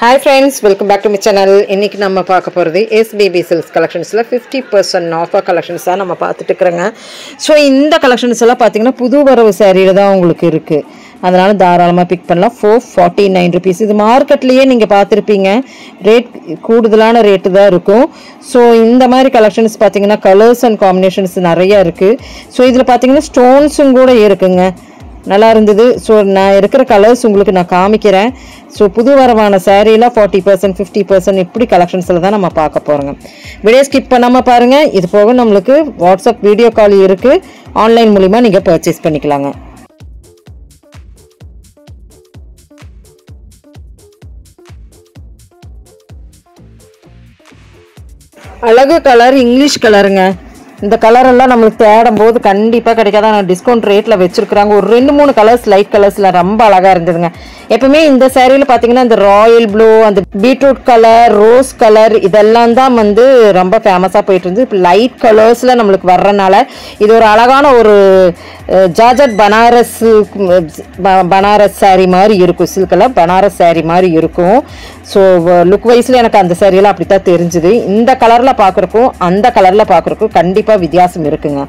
Hi friends, welcome back to my channel. இன்னைக்கு நம்ம பார்க்க போறது SBB Silks collectionsல 50% offer collections தான் நம்ம பார்த்துட்டு இருக்கறங்க. சோ இந்த collections எல்லாம் பாத்தீங்கன்னா புது வரவு சாரியில தான் உங்களுக்கு இருக்கு. அதனால தாராளமா பிக் பண்ணலாம். 449 rupees. இது மார்க்கெட்லயே நீங்க பார்த்திருப்பீங்க. ரேட் கூடுதலான ரேட் தான் இருக்கும். சோ இந்த மாதிரி collections பாத்தீங்கன்னா கலர்ஸ் அண்ட் காம்பினேஷன்ஸ் நிறைய இருக்கு. சோ இதுல பாத்தீங்கன்னா ஸ்டோன்ஸும் கூட இருக்குங்க. நல்லா இருந்தது. ஸோ நான் இருக்கிற கலர்ஸ் உங்களுக்கு நான் காமிக்கிறேன். ஸோ புது வரவான சாரீல 40% 50% இப்படி கலெக்ஷன்ஸில் தான் நம்ம பார்க்க போகிறோங்க. வீடியோ ஸ்கிப் பண்ணாமல் பாருங்கள். இது போக நம்மளுக்கு வாட்ஸ்அப் வீடியோ கால் இருக்குது. ஆன்லைன் மூலிமா நீங்கள் பர்ச்சேஸ் பண்ணிக்கலாங்க. அழகு கலர் இங்கிலீஷ் கலருங்க. இந்த கலர் எல்லாம் நம்மளுக்கு தேடும் போது கண்டிப்பாக கிடைக்காத நான் டிஸ்கவுண்ட் ரேட்டில் வச்சுருக்குறாங்க. ஒரு 2-3 கலர்ஸ் லைட் கலர்ஸில் ரொம்ப அழகாக இருந்ததுங்க. எப்பவுமே இந்த சேரீல பார்த்தீங்கன்னா இந்த ராயல் ப்ளூ, அந்த பீட்ரூட் கலர், ரோஸ் கலர் இதெல்லாம் தான் வந்து ரொம்ப ஃபேமஸாக போயிட்டு இருந்து. இப்போ லைட் கலர்ஸில் நம்மளுக்கு வர்றனால இது ஒரு அழகான ஒரு ஜார்ஜட் பனாரஸ் சாரீ மாதிரி இருக்கும். சில்கில் பனாரஸ் சாரீ மாதிரி இருக்கும். ஸோ லுக் வைஸில் எனக்கு அந்த சாரியெல்லாம் அப்படி தான் தெரிஞ்சுது. இந்த கலரில் பார்க்குறக்கும் அந்த கலரில் பார்க்குறக்கும் கண்டிப்பாக வித்தியாசம் இருக்குங்க.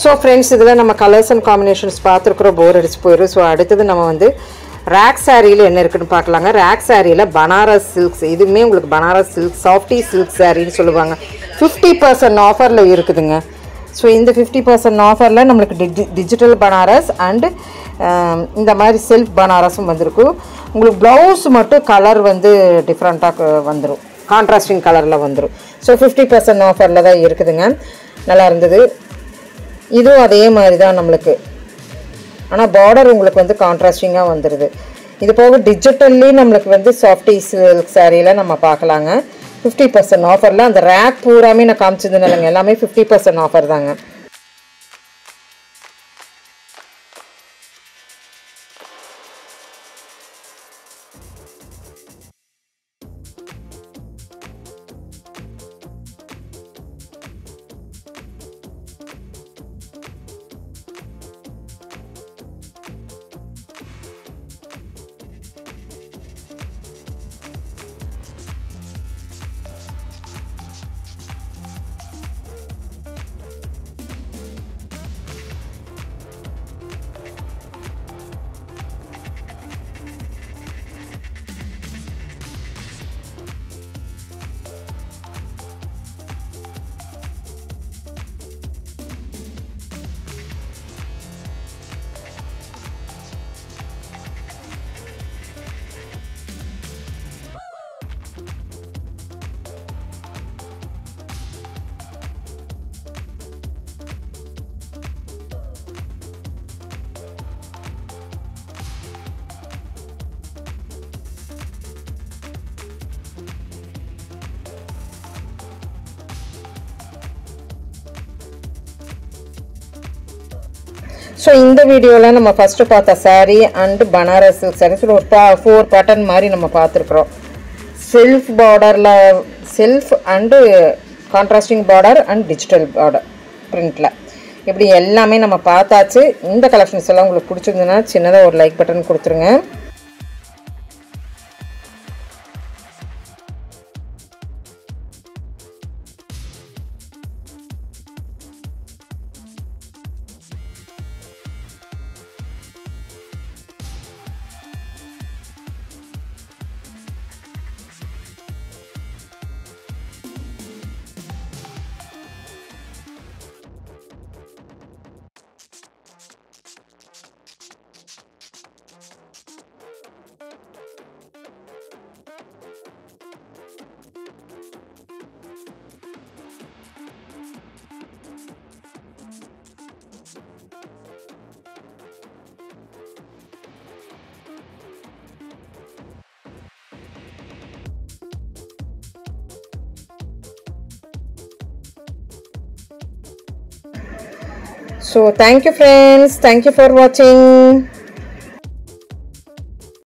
ஸோ ஃப்ரெண்ட்ஸ், இதில் நம்ம கலர்ஸ் அண்ட் காம்பினேஷன்ஸ் பார்த்துருக்குறோம். போர் அடிச்சு போயிடும். ஸோ அடுத்தது நம்ம வந்து ரேக் சாரியில் என்ன இருக்குன்னு பார்க்கலாங்க. ரேக் சாரியில் பனாரஸ் சில்க்ஸ், இதுவுமே உங்களுக்கு பனாரஸ் சில்க் சாஃப்டி சில்க் சாரின்னு சொல்லுவாங்க. 50% ஆஃபரில் இருக்குதுங்க. ஸோ இந்த 50% ஆஃபரில் நம்மளுக்கு டிஜிட்டல் பனாரஸ் அண்டு இந்த மாதிரி செல்ஃப் பனாரஸும் வந்திருக்கும். உங்களுக்கு ப்ளவுஸ் மட்டும் கலர் வந்து டிஃப்ரெண்ட்டாக வந்துடும், கான்ட்ராஸ்டிங் கலரில் வந்துடும். ஸோ 50% ஆஃபரில் தான் இருக்குதுங்க. நல்லா இருந்தது. இதுவும் அதே மாதிரி தான் நம்மளுக்கு, ஆனால் பார்டர் உங்களுக்கு வந்து கான்ட்ராஸ்டிங்காக வந்துடுது. இது போக டிஜிட்டல்லி நம்மளுக்கு வந்து சாஃப்டி சில்க் சாரியில் நம்ம பார்க்கலாங்க. 50% ஆஃபரில் அந்த ரேக் பூராமே நான் காமிச்சதுனாலங்க எல்லாமே 50% ஆஃபர் தாங்க. ஸோ இந்த வீடியோவில் நம்ம ஃபஸ்ட்டு பார்த்த சாரீ அண்டு பனாரஸ் சில்க் சாரீஸ் ஒரு 4 பேட்டர்ன் மாதிரி நம்ம பார்த்துருக்குறோம். செல்ஃப் பார்டரில் self and contrasting border and digital border பிரிண்டில் இப்படி எல்லாமே நம்ம பார்த்தாச்சு. இந்த கலெக்ஷன்ஸ் எல்லாம் உங்களுக்கு பிடிச்சிருந்ததுன்னா சின்னதாக ஒரு லைக் பட்டன் கொடுத்துருங்க. So thank you friends, thank you for watching.